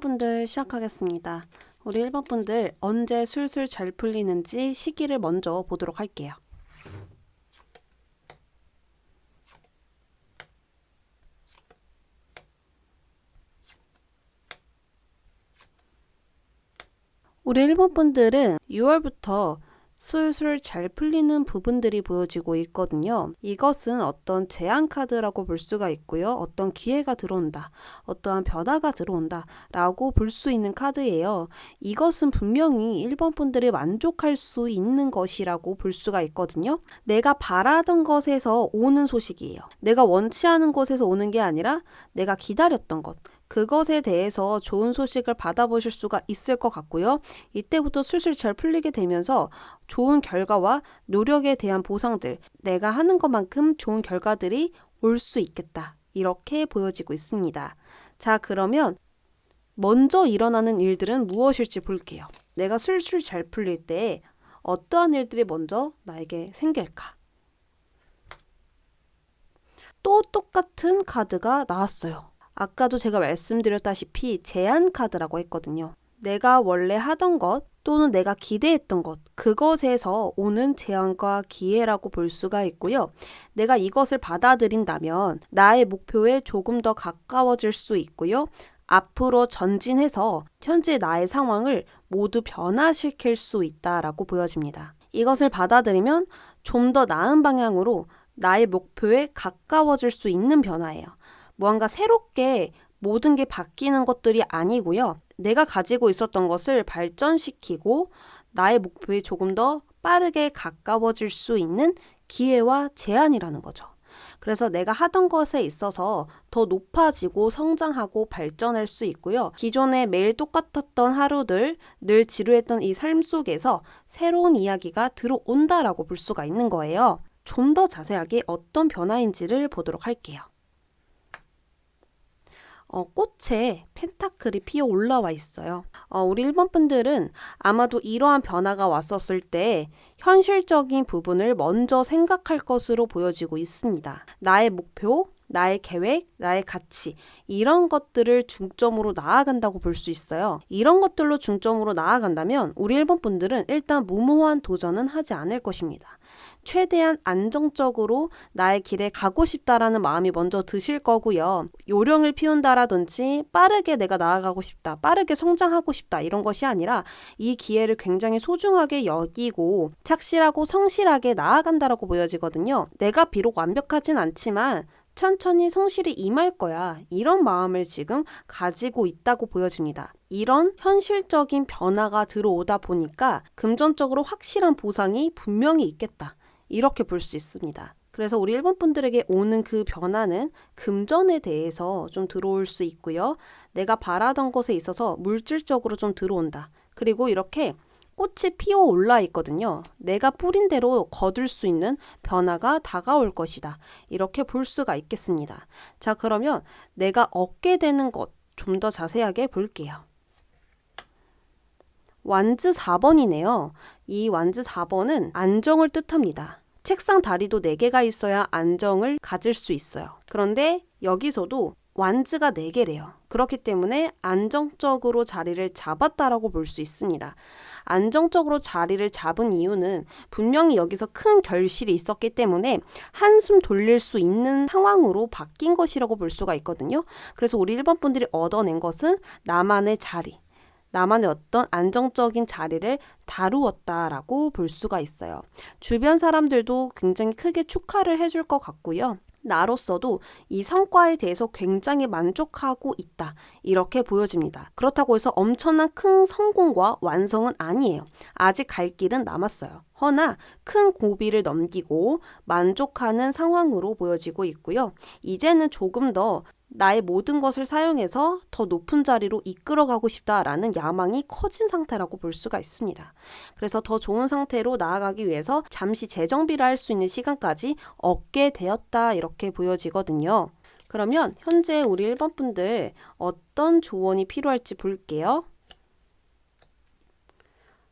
분들 시작하겠습니다. 우리 1번 분들 언제 술술 잘 풀리는지 시기를 먼저 보도록 할게요. 우리 1번 분들은 6월부터 술술 잘 풀리는 부분들이 보여지고 있거든요. 이것은 어떤 제안 카드라고 볼 수가 있고요. 어떤 기회가 들어온다, 어떠한 변화가 들어온다 라고 볼 수 있는 카드예요. 이것은 분명히 1번 분들이 만족할 수 있는 것이라고 볼 수가 있거든요. 내가 바라던 것에서 오는 소식이에요. 내가 원치 않은 것에서 오는 게 아니라 내가 기다렸던 것, 그것에 대해서 좋은 소식을 받아보실 수가 있을 것 같고요. 이때부터 술술 잘 풀리게 되면서 좋은 결과와 노력에 대한 보상들, 내가 하는 것만큼 좋은 결과들이 올 수 있겠다. 이렇게 보여지고 있습니다. 자, 그러면 먼저 일어나는 일들은 무엇일지 볼게요. 내가 술술 잘 풀릴 때 어떠한 일들이 먼저 나에게 생길까? 또 똑같은 카드가 나왔어요. 아까도 제가 말씀드렸다시피 제안 카드라고 했거든요. 내가 원래 하던 것 또는 내가 기대했던 것, 그것에서 오는 제안과 기회라고 볼 수가 있고요. 내가 이것을 받아들인다면 나의 목표에 조금 더 가까워질 수 있고요. 앞으로 전진해서 현재 나의 상황을 모두 변화시킬 수 있다라고 보여집니다. 이것을 받아들이면 좀 더 나은 방향으로 나의 목표에 가까워질 수 있는 변화예요. 무언가 새롭게 모든 게 바뀌는 것들이 아니고요. 내가 가지고 있었던 것을 발전시키고 나의 목표에 조금 더 빠르게 가까워질 수 있는 기회와 제안이라는 거죠. 그래서 내가 하던 것에 있어서 더 높아지고 성장하고 발전할 수 있고요. 기존에 매일 똑같았던 하루들, 늘 지루했던 이 삶 속에서 새로운 이야기가 들어온다라고 볼 수가 있는 거예요. 좀 더 자세하게 어떤 변화인지를 보도록 할게요. 꽃에 펜타클이 피어 올라와 있어요. 우리 1번 분들은 아마도 이러한 변화가 왔었을 때 현실적인 부분을 먼저 생각할 것으로 보여지고 있습니다. 나의 목표, 나의 계획, 나의 가치, 이런 것들을 중점으로 나아간다고 볼 수 있어요. 이런 것들로 중점으로 나아간다면 우리 1번 분들은 일단 무모한 도전은 하지 않을 것입니다. 최대한 안정적으로 나의 길에 가고 싶다라는 마음이 먼저 드실 거고요. 요령을 피운다라든지 빠르게 내가 나아가고 싶다, 빠르게 성장하고 싶다 이런 것이 아니라 이 기회를 굉장히 소중하게 여기고 착실하고 성실하게 나아간다라고 보여지거든요. 내가 비록 완벽하진 않지만 천천히 성실히 임할 거야. 이런 마음을 지금 가지고 있다고 보여집니다. 이런 현실적인 변화가 들어오다 보니까 금전적으로 확실한 보상이 분명히 있겠다. 이렇게 볼 수 있습니다. 그래서 우리 1번 분들에게 오는 그 변화는 금전에 대해서 좀 들어올 수 있고요. 내가 바라던 것에 있어서 물질적으로 좀 들어온다. 그리고 이렇게 꽃이 피어 올라 있거든요. 내가 뿌린 대로 거둘 수 있는 변화가 다가올 것이다. 이렇게 볼 수가 있겠습니다. 자, 그러면 내가 얻게 되는 것 좀 더 자세하게 볼게요. 완즈 4번이네요. 이 완즈 4번은 안정을 뜻합니다. 책상 다리도 4개가 있어야 안정을 가질 수 있어요. 그런데 여기서도 완즈가 4개래요. 그렇기 때문에 안정적으로 자리를 잡았다라고 볼 수 있습니다. 안정적으로 자리를 잡은 이유는 분명히 여기서 큰 결실이 있었기 때문에 한숨 돌릴 수 있는 상황으로 바뀐 것이라고 볼 수가 있거든요. 그래서 우리 1번 분들이 얻어낸 것은 나만의 자리, 나만의 어떤 안정적인 자리를 다루었다라고 볼 수가 있어요. 주변 사람들도 굉장히 크게 축하를 해줄 것 같고요. 나로서도 이 성과에 대해서 굉장히 만족하고 있다. 이렇게 보여집니다. 그렇다고 해서 엄청난 큰 성공과 완성은 아니에요. 아직 갈 길은 남았어요. 허나 큰 고비를 넘기고 만족하는 상황으로 보여지고 있고요. 이제는 조금 더 나의 모든 것을 사용해서 더 높은 자리로 이끌어가고 싶다라는 야망이 커진 상태라고 볼 수가 있습니다. 그래서 더 좋은 상태로 나아가기 위해서 잠시 재정비를 할 수 있는 시간까지 얻게 되었다 이렇게 보여지거든요. 그러면 현재 우리 1번 분들 어떤 조언이 필요할지 볼게요.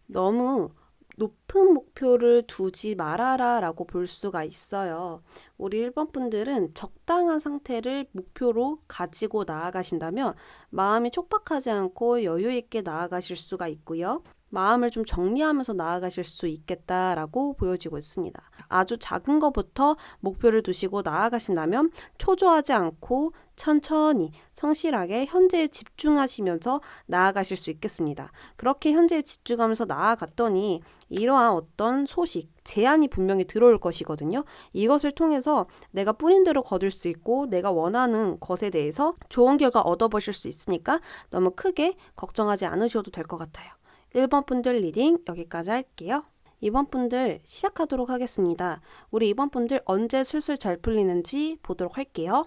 너무 높은 목표를 두지 말아라 라고 볼 수가 있어요. 우리 1번 분들은 적당한 상태를 목표로 가지고 나아가신다면 마음이 촉박하지 않고 여유 있게 나아가실 수가 있고요. 마음을 좀 정리하면서 나아가실 수 있겠다라고 보여지고 있습니다. 아주 작은 것부터 목표를 두시고 나아가신다면 초조하지 않고 천천히 성실하게 현재에 집중하시면서 나아가실 수 있겠습니다. 그렇게 현재에 집중하면서 나아갔더니 이러한 어떤 소식, 제안이 분명히 들어올 것이거든요. 이것을 통해서 내가 뿌린 대로 거둘 수 있고 내가 원하는 것에 대해서 좋은 결과 얻어보실 수 있으니까 너무 크게 걱정하지 않으셔도 될 것 같아요. 1번 분들 리딩 여기까지 할게요. 2번 분들 시작하도록 하겠습니다. 우리 2번 분들 언제 술술 잘 풀리는지 보도록 할게요.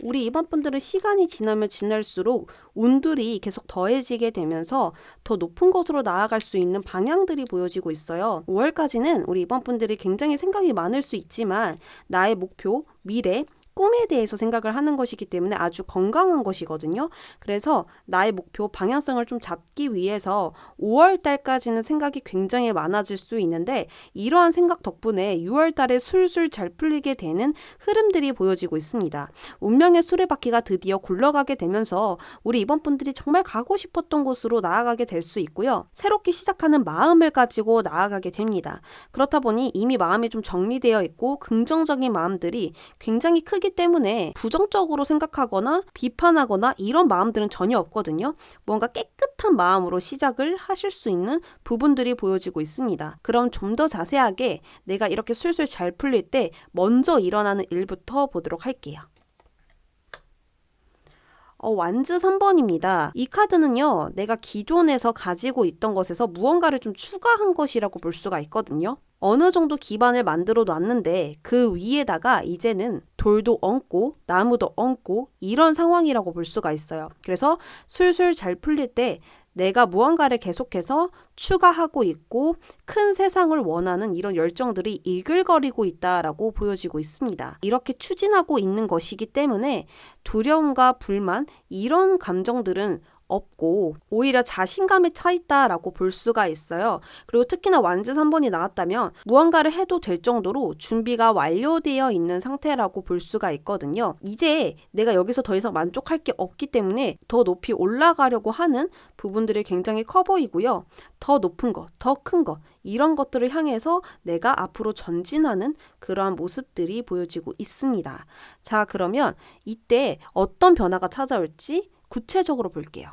우리 2번 분들은 시간이 지나면 지날수록 운들이 계속 더해지게 되면서 더 높은 곳으로 나아갈 수 있는 방향들이 보여지고 있어요. 5월까지는 우리 2번 분들이 굉장히 생각이 많을 수 있지만 나의 목표, 미래, 꿈에 대해서 생각을 하는 것이기 때문에 아주 건강한 것이거든요. 그래서 나의 목표 방향성을 좀 잡기 위해서 5월 달까지는 생각이 굉장히 많아질 수 있는데 이러한 생각 덕분에 6월 달에 술술 잘 풀리게 되는 흐름들이 보여지고 있습니다. 운명의 수레바퀴가 드디어 굴러가게 되면서 우리 이번 분들이 정말 가고 싶었던 곳으로 나아가게 될 수 있고요. 새롭게 시작하는 마음을 가지고 나아가게 됩니다. 그렇다 보니 이미 마음이 좀 정리되어 있고 긍정적인 마음들이 굉장히 크기 때문에 부정적으로 생각하거나 비판하거나 이런 마음들은 전혀 없거든요. 뭔가 깨끗한 마음으로 시작을 하실 수 있는 부분들이 보여지고 있습니다. 그럼 좀 더 자세하게 내가 이렇게 술술 잘 풀릴 때 먼저 일어나는 일부터 보도록 할게요. 완즈 3번입니다. 이 카드는요, 내가 기존에서 가지고 있던 것에서 무언가를 좀 추가한 것이라고 볼 수가 있거든요. 어느 정도 기반을 만들어 놨는데 그 위에다가 이제는 돌도 얹고 나무도 얹고 이런 상황이라고 볼 수가 있어요. 그래서 술술 잘 풀릴 때 내가 무언가를 계속해서 추가하고 있고 큰 세상을 원하는 이런 열정들이 이글거리고 있다라고 보여지고 있습니다. 이렇게 추진하고 있는 것이기 때문에 두려움과 불만 이런 감정들은 없고 오히려 자신감에 차 있다라고 볼 수가 있어요. 그리고 특히나 완즈 3번이 나왔다면 무언가를 해도 될 정도로 준비가 완료되어 있는 상태라고 볼 수가 있거든요. 이제 내가 여기서 더 이상 만족할 게 없기 때문에 더 높이 올라가려고 하는 부분들이 굉장히 커 보이고요. 더 높은 것, 더 큰 것 이런 것들을 향해서 내가 앞으로 전진하는 그러한 모습들이 보여지고 있습니다. 자, 그러면 이때 어떤 변화가 찾아올지 구체적으로 볼게요.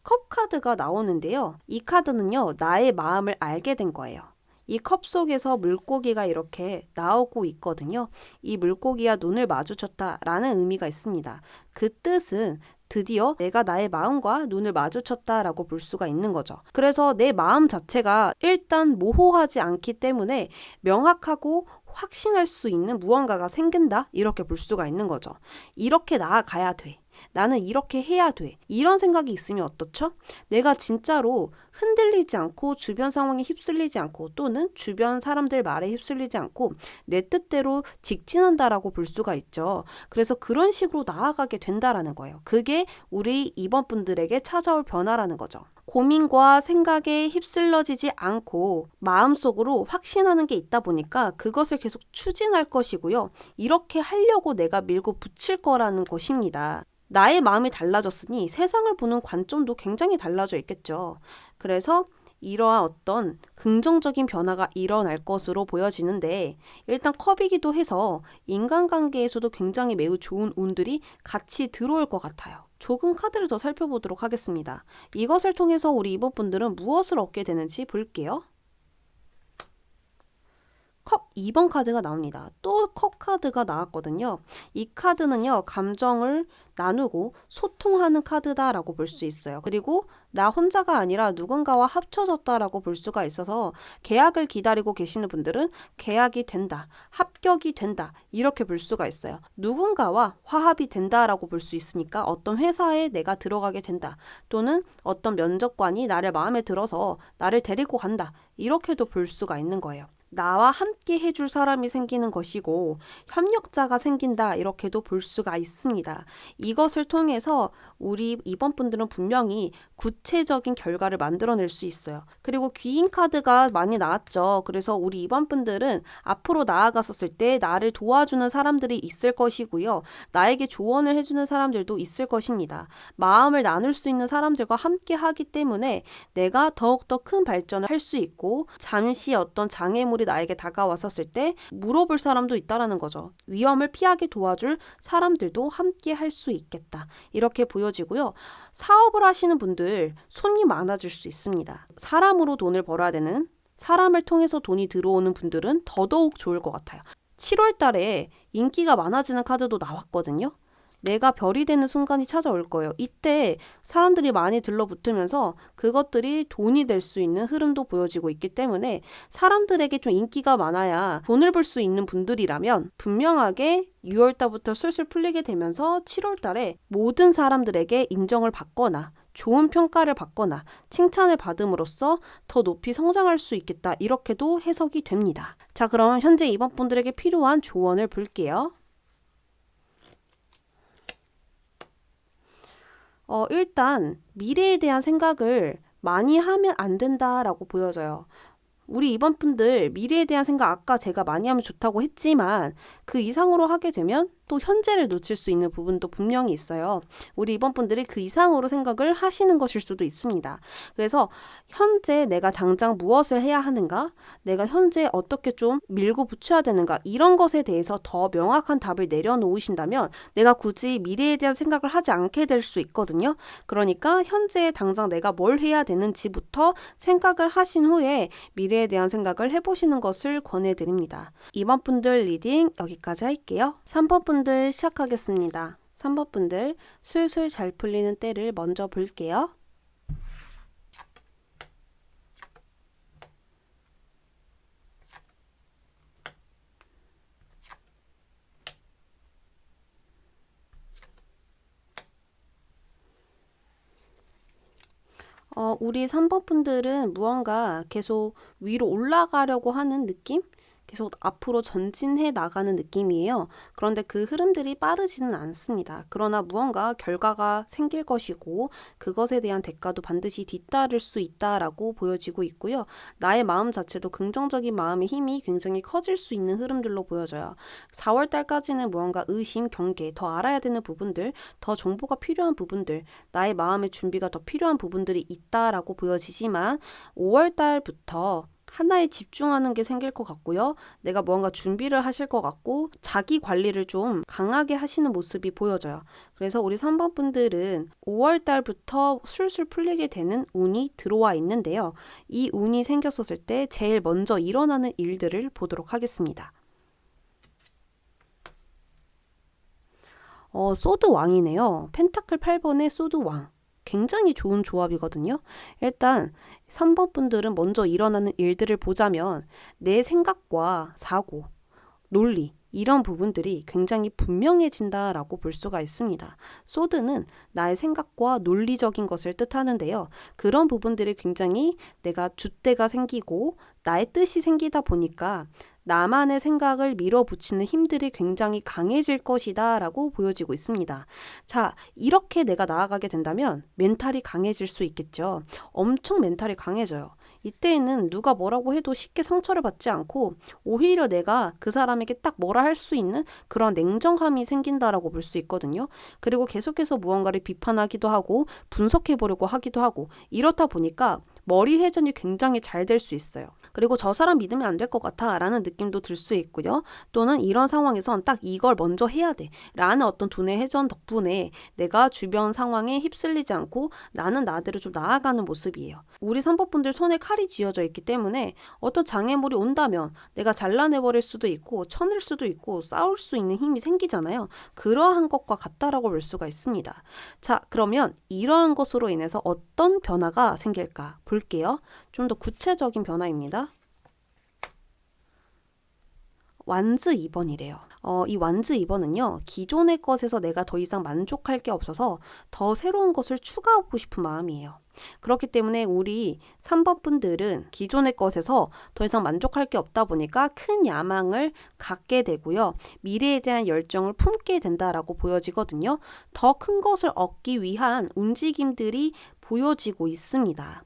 컵 카드가 나오는데요. 이 카드는요, 나의 마음을 알게 된 거예요. 이 컵 속에서 물고기가 이렇게 나오고 있거든요. 이 물고기와 눈을 마주쳤다라는 의미가 있습니다. 그 뜻은 드디어 내가 나의 마음과 눈을 마주쳤다라고 볼 수가 있는 거죠. 그래서 내 마음 자체가 일단 모호하지 않기 때문에 명확하고 확신할 수 있는 무언가가 생긴다? 이렇게 볼 수가 있는 거죠. 이렇게 나아가야 돼. 나는 이렇게 해야 돼. 이런 생각이 있으면 어떻죠? 내가 진짜로 흔들리지 않고 주변 상황에 휩쓸리지 않고 또는 주변 사람들 말에 휩쓸리지 않고 내 뜻대로 직진한다라고 볼 수가 있죠. 그래서 그런 식으로 나아가게 된다라는 거예요. 그게 우리 이번 분들에게 찾아올 변화라는 거죠. 고민과 생각에 휩쓸려지지 않고 마음속으로 확신하는 게 있다 보니까 그것을 계속 추진할 것이고요. 이렇게 하려고 내가 밀고 붙일 거라는 것입니다. 나의 마음이 달라졌으니 세상을 보는 관점도 굉장히 달라져 있겠죠. 그래서 이러한 어떤 긍정적인 변화가 일어날 것으로 보여지는데 일단 컵이기도 해서 인간관계에서도 굉장히 매우 좋은 운들이 같이 들어올 것 같아요. 조금 카드를 더 살펴보도록 하겠습니다. 이것을 통해서 우리 이번 분들은 무엇을 얻게 되는지 볼게요. 컵 2번 카드가 나옵니다. 또 컵 카드가 나왔거든요. 이 카드는요, 감정을 나누고 소통하는 카드다라고 볼 수 있어요. 그리고 나 혼자가 아니라 누군가와 합쳐졌다라고 볼 수가 있어서 계약을 기다리고 계시는 분들은 계약이 된다, 합격이 된다, 이렇게 볼 수가 있어요. 누군가와 화합이 된다라고 볼 수 있으니까 어떤 회사에 내가 들어가게 된다, 또는 어떤 면접관이 나를 마음에 들어서 나를 데리고 간다, 이렇게도 볼 수가 있는 거예요. 나와 함께 해줄 사람이 생기는 것이고 협력자가 생긴다, 이렇게도 볼 수가 있습니다. 이것을 통해서 우리 이번 분들은 분명히 구체적인 결과를 만들어낼 수 있어요. 그리고 귀인 카드가 많이 나왔죠. 그래서 우리 이번 분들은 앞으로 나아갔었을 때 나를 도와주는 사람들이 있을 것이고요. 나에게 조언을 해주는 사람들도 있을 것입니다. 마음을 나눌 수 있는 사람들과 함께 하기 때문에 내가 더욱더 큰 발전을 할 수 있고, 잠시 어떤 장애물이 나에게 다가왔었을 때 물어볼 사람도 있다라는 거죠. 위험을 피하게 도와줄 사람들도 함께 할 수 있겠다, 이렇게 보여지고요. 사업을 하시는 분들 손이 많아질 수 있습니다. 사람으로 돈을 벌어야 되는, 사람을 통해서 돈이 들어오는 분들은 더더욱 좋을 것 같아요. 7월 달에 인기가 많아지는 카드도 나왔거든요. 내가 별이 되는 순간이 찾아올 거예요. 이때 사람들이 많이 들러붙으면서 그것들이 돈이 될 수 있는 흐름도 보여지고 있기 때문에 사람들에게 좀 인기가 많아야 돈을 벌 수 있는 분들이라면 분명하게 6월 달부터 슬슬 풀리게 되면서 7월 달에 모든 사람들에게 인정을 받거나 좋은 평가를 받거나 칭찬을 받음으로써 더 높이 성장할 수 있겠다, 이렇게도 해석이 됩니다. 자, 그럼 현재 이번 분들에게 필요한 조언을 볼게요. 일단 미래에 대한 생각을 많이 하면 안 된다라고 보여져요. 우리 이번 분들 미래에 대한 생각 아까 제가 많이 하면 좋다고 했지만 그 이상으로 하게 되면 또 현재를 놓칠 수 있는 부분도 분명히 있어요. 우리 이번 분들이 그 이상으로 생각을 하시는 것일 수도 있습니다. 그래서 현재 내가 당장 무엇을 해야 하는가, 내가 현재 어떻게 좀 밀고 붙여야 되는가, 이런 것에 대해서 더 명확한 답을 내려놓으신다면 내가 굳이 미래에 대한 생각을 하지 않게 될 수 있거든요. 그러니까 현재 당장 내가 뭘 해야 되는지부터 생각을 하신 후에 미래에 대한 생각을 해보시는 것을 권해드립니다. 이번 분들 리딩 여기까지 할게요. 3번 분들 시작하겠습니다. 3번 분들 술술 잘 풀리는 때를 먼저 볼게요. 우리 3번 분들은 무언가 계속 위로 올라가려고 하는 느낌? 계속 앞으로 전진해 나가는 느낌이에요. 그런데 그 흐름들이 빠르지는 않습니다. 그러나 무언가 결과가 생길 것이고 그것에 대한 대가도 반드시 뒤따를 수 있다라고 보여지고 있고요. 나의 마음 자체도 긍정적인 마음의 힘이 굉장히 커질 수 있는 흐름들로 보여져요. 4월 달까지는 무언가 의심, 경계, 더 알아야 되는 부분들, 더 정보가 필요한 부분들, 나의 마음의 준비가 더 필요한 부분들이 있다라고 보여지지만 5월 달부터 하나에 집중하는 게 생길 것 같고요. 내가 무언가 준비를 하실 것 같고 자기 관리를 좀 강하게 하시는 모습이 보여져요. 그래서 우리 3번 분들은 5월 달부터 술술 풀리게 되는 운이 들어와 있는데요. 이 운이 생겼었을 때 제일 먼저 일어나는 일들을 보도록 하겠습니다. 소드 왕이네요. 펜타클 8번의 소드 왕. 굉장히 좋은 조합이거든요. 일단 3번 분들은 먼저 일어나는 일들을 보자면 내 생각과 사고, 논리, 이런 부분들이 굉장히 분명해진다라고 볼 수가 있습니다. 소드는 나의 생각과 논리적인 것을 뜻하는데요. 그런 부분들이 굉장히 내가 줏대가 생기고 나의 뜻이 생기다 보니까 나만의 생각을 밀어붙이는 힘들이 굉장히 강해질 것이다 라고 보여지고 있습니다. 자, 이렇게 내가 나아가게 된다면 멘탈이 강해질 수 있겠죠. 엄청 멘탈이 강해져요. 이때에는 누가 뭐라고 해도 쉽게 상처를 받지 않고 오히려 내가 그 사람에게 딱 뭐라 할 수 있는 그런 냉정함이 생긴다라고 볼 수 있거든요. 그리고 계속해서 무언가를 비판하기도 하고 분석해 보려고 하기도 하고 이렇다 보니까 머리 회전이 굉장히 잘 될 수 있어요. 그리고 저 사람 믿으면 안 될 것 같아 라는 느낌도 들 수 있고요. 또는 이런 상황에선 딱 이걸 먼저 해야 돼 라는 어떤 두뇌 회전 덕분에 내가 주변 상황에 휩쓸리지 않고 나는 나대로 좀 나아가는 모습이에요. 우리 3번분들 손에 칼이 쥐어져 있기 때문에 어떤 장애물이 온다면 내가 잘라내버릴 수도 있고 쳐낼 수도 있고 싸울 수 있는 힘이 생기잖아요. 그러한 것과 같다라고 볼 수가 있습니다. 자, 그러면 이러한 것으로 인해서 어떤 변화가 생길까 볼게요. 좀 더 구체적인 변화입니다. 완즈 2번이래요. 이 완즈 2번은요. 기존의 것에서 내가 더 이상 만족할 게 없어서 더 새로운 것을 추가하고 싶은 마음이에요. 그렇기 때문에 우리 3번 분들은 기존의 것에서 더 이상 만족할 게 없다 보니까 큰 야망을 갖게 되고요. 미래에 대한 열정을 품게 된다라고 보여지거든요. 더 큰 것을 얻기 위한 움직임들이 보여지고 있습니다.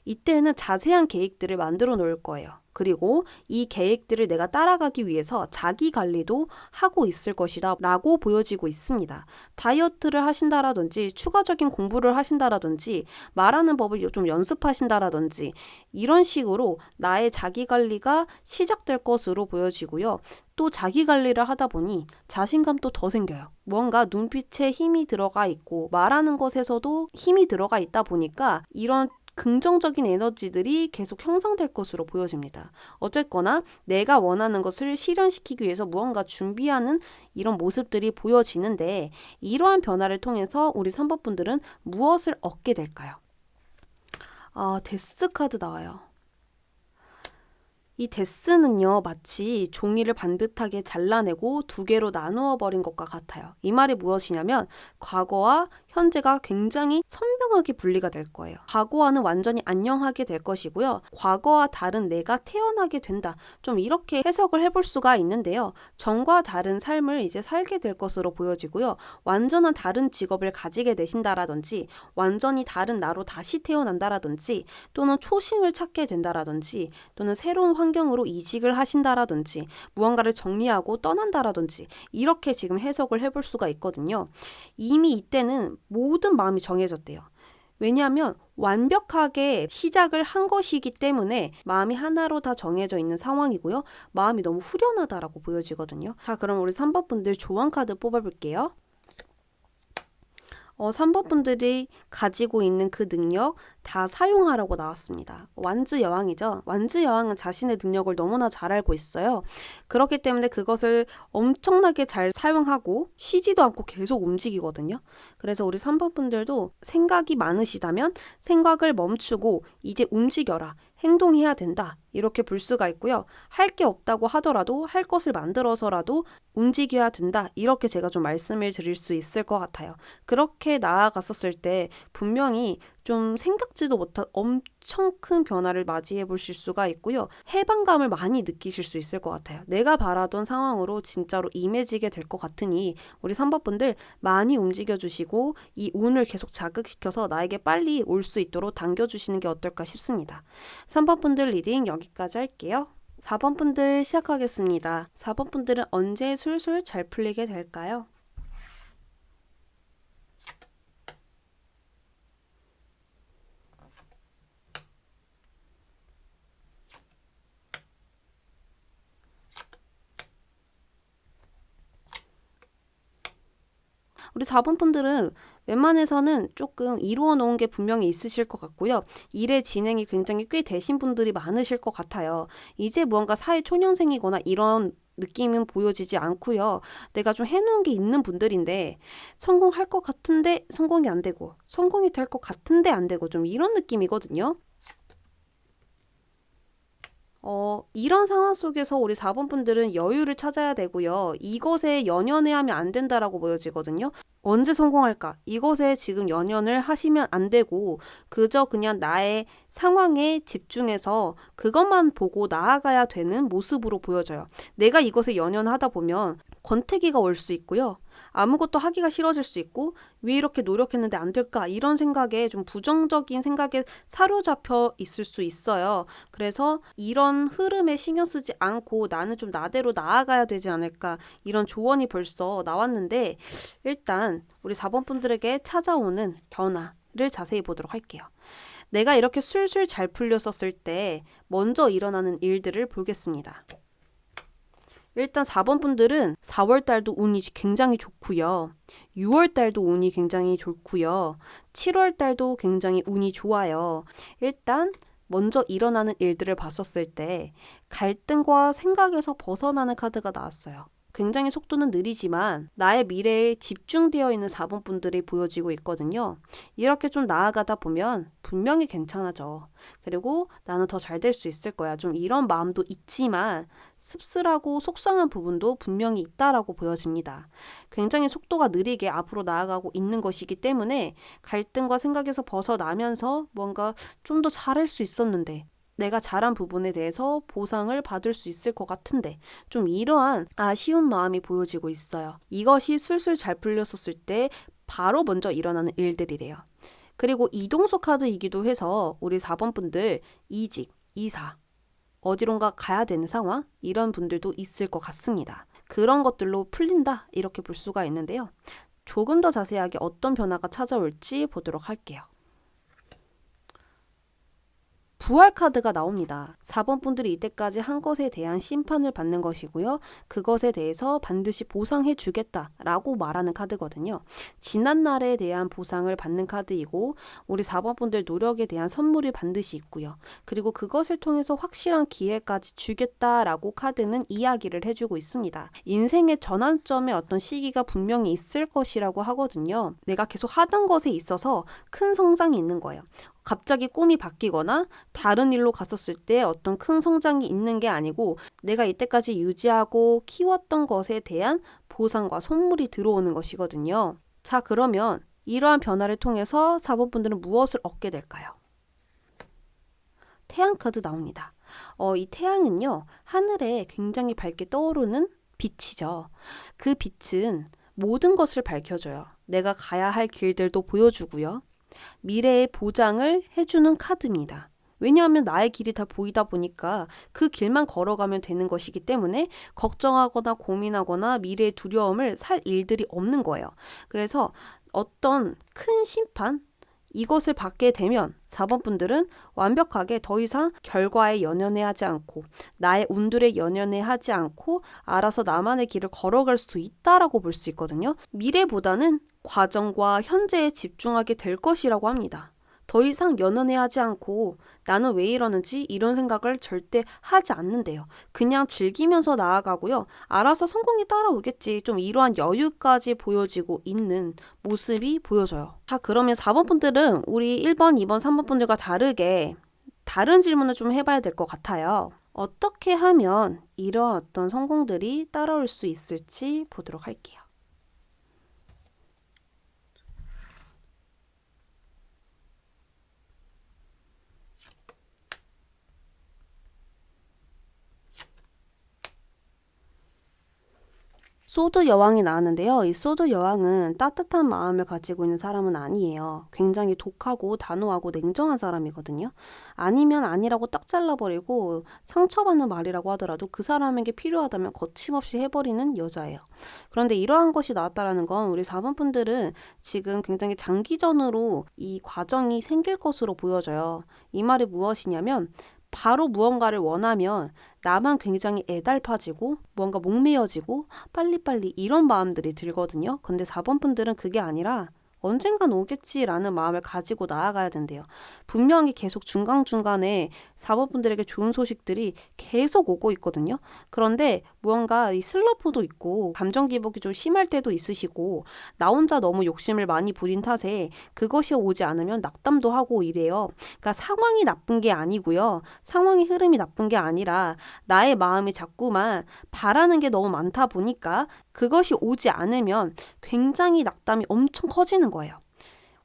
이때는 자세한 계획들을 만들어 놓을 거예요. 그리고 이 계획들을 내가 따라가기 위해서 자기 관리도 하고 있을 것이다 라고 보여지고 있습니다. 다이어트를 하신다라든지 추가적인 공부를 하신다라든지 말하는 법을 좀 연습하신다라든지 이런 식으로 나의 자기 관리가 시작될 것으로 보여지고요. 또 자기 관리를 하다 보니 자신감도 더 생겨요. 뭔가 눈빛에 힘이 들어가 있고 말하는 것에서도 힘이 들어가 있다 보니까 이런 긍정적인 에너지들이 계속 형성될 것으로 보여집니다. 어쨌거나 내가 원하는 것을 실현시키기 위해서 무언가 준비하는 이런 모습들이 보여지는데 이러한 변화를 통해서 우리 3번 분들은 무엇을 얻게 될까요? 데스 카드 나와요. 이 데스는요, 마치 종이를 반듯하게 잘라내고 두 개로 나누어 버린 것과 같아요. 이 말이 무엇이냐면 과거와 현재가 굉장히 선명하게 분리가 될 거예요. 과거와는 완전히 안녕하게 될 것이고요. 과거와 다른 내가 태어나게 된다. 좀 이렇게 해석을 해볼 수가 있는데요. 전과 다른 삶을 이제 살게 될 것으로 보여지고요. 완전한 다른 직업을 가지게 되신다라든지 완전히 다른 나로 다시 태어난다라든지 또는 초심을 찾게 된다라든지 또는 새로운 환경으로 이직을 하신다라든지 무언가를 정리하고 떠난다라든지 이렇게 지금 해석을 해볼 수가 있거든요. 이미 이때는 모든 마음이 정해졌대요. 왜냐하면 완벽하게 시작을 한 것이기 때문에 마음이 하나로 다 정해져 있는 상황이고요. 마음이 너무 후련하다라고 보여지거든요. 자, 그럼 우리 3번 분들 조언 카드 뽑아볼게요. 3번 분들이 가지고 있는 그 능력 다 사용하라고 나왔습니다. 완즈 여왕이죠. 완즈 여왕은 자신의 능력을 너무나 잘 알고 있어요. 그렇기 때문에 그것을 엄청나게 잘 사용하고 쉬지도 않고 계속 움직이거든요. 그래서 우리 3번 분들도 생각이 많으시다면 생각을 멈추고 이제 움직여라. 행동해야 된다. 이렇게 볼 수가 있고요. 할 게 없다고 하더라도 할 것을 만들어서라도 움직여야 된다. 이렇게 제가 좀 말씀을 드릴 수 있을 것 같아요. 그렇게 나아갔었을 때 분명히 좀 생각지도 못한 엄청 큰 변화를 맞이해 보실 수가 있고요. 해방감을 많이 느끼실 수 있을 것 같아요. 내가 바라던 상황으로 진짜로 임해지게 될 것 같으니 우리 3번 분들 많이 움직여 주시고 이 운을 계속 자극시켜서 나에게 빨리 올 수 있도록 당겨주시는 게 어떨까 싶습니다. 3번 분들 리딩 여기까지 할게요. 4번 분들 시작하겠습니다. 4번 분들은 언제 술술 잘 풀리게 될까요? 우리 4번 분들은 웬만해서는 조금 이루어 놓은 게 분명히 있으실 것 같고요. 일의 진행이 굉장히 꽤 되신 분들이 많으실 것 같아요. 이제 무언가 사회 초년생이거나 이런 느낌은 보여지지 않고요. 내가 좀 해놓은 게 있는 분들인데 성공할 것 같은데 성공이 안 되고 성공이 될 것 같은데 안 되고 좀 이런 느낌이거든요. 이런 상황 속에서 우리 4번 분들은 여유를 찾아야 되고요. 이것에 연연해 하면 안 된다라고 보여지거든요. 언제 성공할까? 이것에 지금 연연을 하시면 안 되고 그저 그냥 나의 상황에 집중해서 그것만 보고 나아가야 되는 모습으로 보여져요. 내가 이것에 연연하다 보면 권태기가 올 수 있고요. 아무것도 하기가 싫어질 수 있고 왜 이렇게 노력했는데 안 될까? 이런 생각에 좀 부정적인 생각에 사로잡혀 있을 수 있어요. 그래서 이런 흐름에 신경 쓰지 않고 나는 좀 나대로 나아가야 되지 않을까? 이런 조언이 벌써 나왔는데 일단 우리 4번 분들에게 찾아오는 변화를 자세히 보도록 할게요. 내가 이렇게 술술 잘 풀렸었을 때 먼저 일어나는 일들을 보겠습니다. 일단 4번 분들은 4월 달도 운이 굉장히 좋고요. 6월 달도 운이 굉장히 좋고요. 7월 달도 굉장히 운이 좋아요. 일단 먼저 일어나는 일들을 봤었을 때 갈등과 생각에서 벗어나는 카드가 나왔어요. 굉장히 속도는 느리지만 나의 미래에 집중되어 있는 4번 분들이 보여지고 있거든요. 이렇게 좀 나아가다 보면 분명히 괜찮아져. 그리고 나는 더 잘 될 수 있을 거야. 좀 이런 마음도 있지만 씁쓸하고 속상한 부분도 분명히 있다라고 보여집니다. 굉장히 속도가 느리게 앞으로 나아가고 있는 것이기 때문에 갈등과 생각에서 벗어나면서 뭔가 좀 더 잘할 수 있었는데 내가 잘한 부분에 대해서 보상을 받을 수 있을 것 같은데 좀 이러한 아쉬운 마음이 보여지고 있어요. 이것이 술술 잘 풀렸었을 때 바로 먼저 일어나는 일들이래요. 그리고 이동수 카드이기도 해서 우리 4번 분들 이직, 이사, 어디론가 가야 되는 상황 이런 분들도 있을 것 같습니다. 그런 것들로 풀린다 이렇게 볼 수가 있는데요. 조금 더 자세하게 어떤 변화가 찾아올지 보도록 할게요. 부활 카드가 나옵니다. 4번 분들이 이때까지 한 것에 대한 심판을 받는 것이고요. 그것에 대해서 반드시 보상해 주겠다라고 말하는 카드거든요. 지난 날에 대한 보상을 받는 카드이고 우리 4번 분들 노력에 대한 선물이 반드시 있고요. 그리고 그것을 통해서 확실한 기회까지 주겠다라고 카드는 이야기를 해주고 있습니다. 인생의 전환점의 어떤 시기가 분명히 있을 것이라고 하거든요. 내가 계속 하던 것에 있어서 큰 성장이 있는 거예요. 갑자기 꿈이 바뀌거나 다른 일로 갔었을 때 어떤 큰 성장이 있는 게 아니고 내가 이때까지 유지하고 키웠던 것에 대한 보상과 선물이 들어오는 것이거든요. 자, 그러면 이러한 변화를 통해서 4번 분들은 무엇을 얻게 될까요? 태양 카드 나옵니다. 이 태양은요, 하늘에 굉장히 밝게 떠오르는 빛이죠. 그 빛은 모든 것을 밝혀줘요. 내가 가야 할 길들도 보여주고요. 미래의 보장을 해주는 카드입니다. 왜냐하면 나의 길이 다 보이다 보니까 그 길만 걸어가면 되는 것이기 때문에 걱정하거나 고민하거나 미래의 두려움을 살 일들이 없는 거예요. 그래서 어떤 큰 심판, 이것을 받게 되면 4번 분들은 완벽하게 더 이상 결과에 연연해하지 않고 나의 운들에 연연해하지 않고 알아서 나만의 길을 걸어갈 수 있다라고 볼 수 있거든요. 미래보다는 과정과 현재에 집중하게 될 것이라고 합니다. 더 이상 연연해하지 않고 나는 왜 이러는지 이런 생각을 절대 하지 않는데요. 그냥 즐기면서 나아가고요. 알아서 성공이 따라오겠지. 좀 이러한 여유까지 보여지고 있는 모습이 보여져요. 자, 그러면 4번 분들은 우리 1번, 2번, 3번 분들과 다르게 다른 질문을 좀 해봐야 될 것 같아요. 어떻게 하면 이러한 어떤 성공들이 따라올 수 있을지 보도록 할게요. 소드 여왕이 나왔는데요. 이 소드 여왕은 따뜻한 마음을 가지고 있는 사람은 아니에요. 굉장히 독하고 단호하고 냉정한 사람이거든요. 아니면 아니라고 딱 잘라버리고 상처받는 말이라고 하더라도 그 사람에게 필요하다면 거침없이 해버리는 여자예요. 그런데 이러한 것이 나왔다라는 건 우리 4번 분들은 지금 굉장히 장기전으로 이 과정이 생길 것으로 보여져요. 이 말이 무엇이냐면 바로 무언가를 원하면 나만 굉장히 애달파지고 무언가 목매어지고 빨리빨리 이런 마음들이 들거든요. 근데 4번 분들은 그게 아니라 언젠간 오겠지라는 마음을 가지고 나아가야 된대요. 분명히 계속 중간중간에 4번 분들에게 좋은 소식들이 계속 오고 있거든요. 그런데 무언가 이 슬럼프도 있고 감정 기복이 좀 심할 때도 있으시고 나 혼자 너무 욕심을 많이 부린 탓에 그것이 오지 않으면 낙담도 하고 이래요. 그러니까 상황이 나쁜 게 아니고요. 상황의 흐름이 나쁜 게 아니라 나의 마음이 자꾸만 바라는 게 너무 많다 보니까 그것이 오지 않으면 굉장히 낙담이 엄청 커지는 거예요.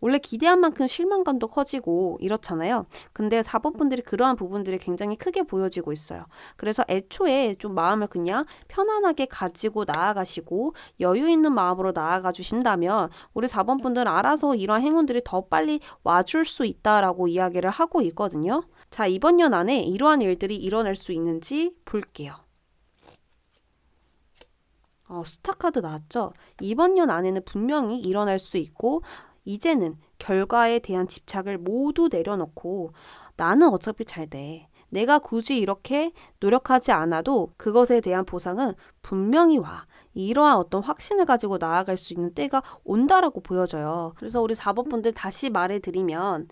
원래 기대한 만큼 실망감도 커지고 이렇잖아요. 근데 4번 분들이 그러한 부분들이 굉장히 크게 보여지고 있어요. 그래서 애초에 좀 마음을 그냥 편안하게 가지고 나아가시고 여유 있는 마음으로 나아가 주신다면 우리 4번 분들은 알아서 이러한 행운들이 더 빨리 와줄 수 있다라고 이야기를 하고 있거든요. 자, 이번 년 안에 이러한 일들이 일어날 수 있는지 볼게요. 스타 카드 나왔죠? 이번 년 안에는 분명히 일어날 수 있고 이제는 결과에 대한 집착을 모두 내려놓고 나는 어차피 잘 돼. 내가 굳이 이렇게 노력하지 않아도 그것에 대한 보상은 분명히 와. 이러한 어떤 확신을 가지고 나아갈 수 있는 때가 온다라고 보여져요. 그래서 우리 4번분들 다시 말해드리면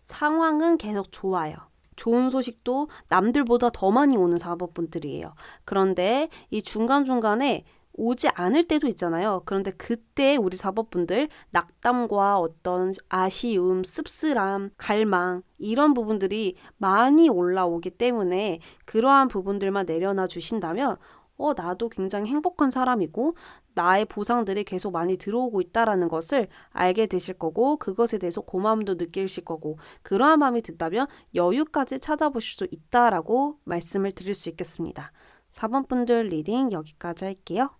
상황은 계속 좋아요. 좋은 소식도 남들보다 더 많이 오는 4번분들이에요. 그런데 이 중간중간에 오지 않을 때도 있잖아요. 그런데 그때 우리 4번분들 낙담과 어떤 아쉬움, 씁쓸함, 갈망 이런 부분들이 많이 올라오기 때문에 그러한 부분들만 내려놔 주신다면 나도 굉장히 행복한 사람이고 나의 보상들이 계속 많이 들어오고 있다라는 것을 알게 되실 거고 그것에 대해서 고마움도 느끼실 거고 그러한 마음이 든다면 여유까지 찾아보실 수 있다라고 말씀을 드릴 수 있겠습니다. 4번 분들 리딩 여기까지 할게요.